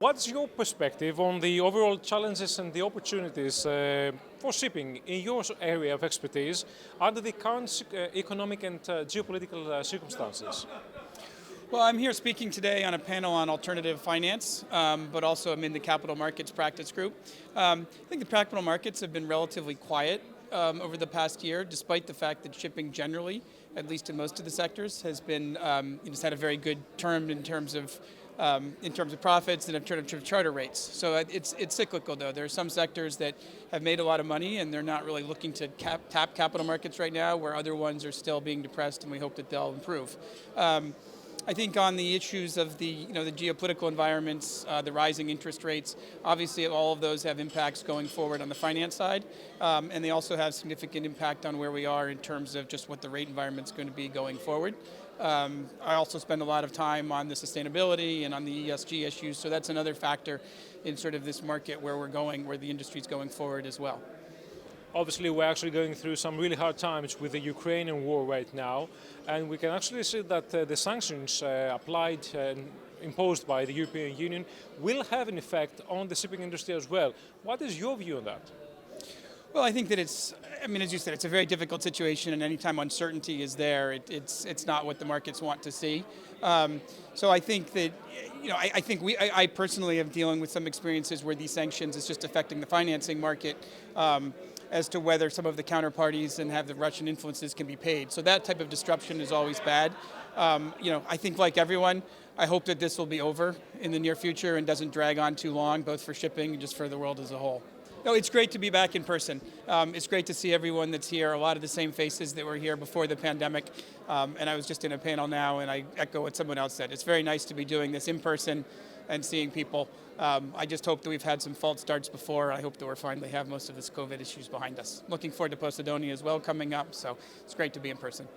What's your perspective on the overall challenges and the opportunities for shipping in your area of expertise under the current economic and geopolitical circumstances? Well, I'm here speaking today on a panel on alternative finance, but also I'm in the capital markets practice group. I think the capital markets have been relatively quiet over the past year, despite the fact that shipping generally, at least in most of the sectors, has been has had a very good term in terms of profits and in terms of charter rates. So it's cyclical, though. There are some sectors that have made a lot of money and they're not really looking to tap capital markets right now, where other ones are still being depressed, and we hope that they'll improve. I think on the issues of the geopolitical environments, the rising interest rates, obviously all of those have impacts going forward on the finance side, and they also have significant impact on where we are in terms of just what the rate environment is going to be going forward. I also spend a lot of time on the sustainability and on the ESG issues, so that's another factor in sort of this market where we're going, where the industry is going forward as well. Obviously, we're actually going through some really hard times with the Ukrainian war right now, and we can actually see that the sanctions applied and imposed by the European Union will have an effect on the shipping industry as well. What is your view on that? Well, I think that as you said, it's a very difficult situation, and anytime uncertainty is there, it's not what the markets want to see. So I think that, I personally am dealing with some experiences where these sanctions is just affecting the financing market, as to whether some of the counterparties and have the Russian influences can be paid. So that type of disruption is always bad. I think, like everyone, I hope that this will be over in the near future and doesn't drag on too long, both for shipping and just for the world as a whole. No, it's great to be back in person. It's great to see everyone that's here, a lot of the same faces that were here before the pandemic. And I was just in a panel now, and I echo what someone else said. It's very nice to be doing this in person and seeing people. I just hope that we've had some false starts before. I hope that we're finally have most of this COVID issues behind us. Looking forward to Posidonia as well coming up, so it's great to be in person.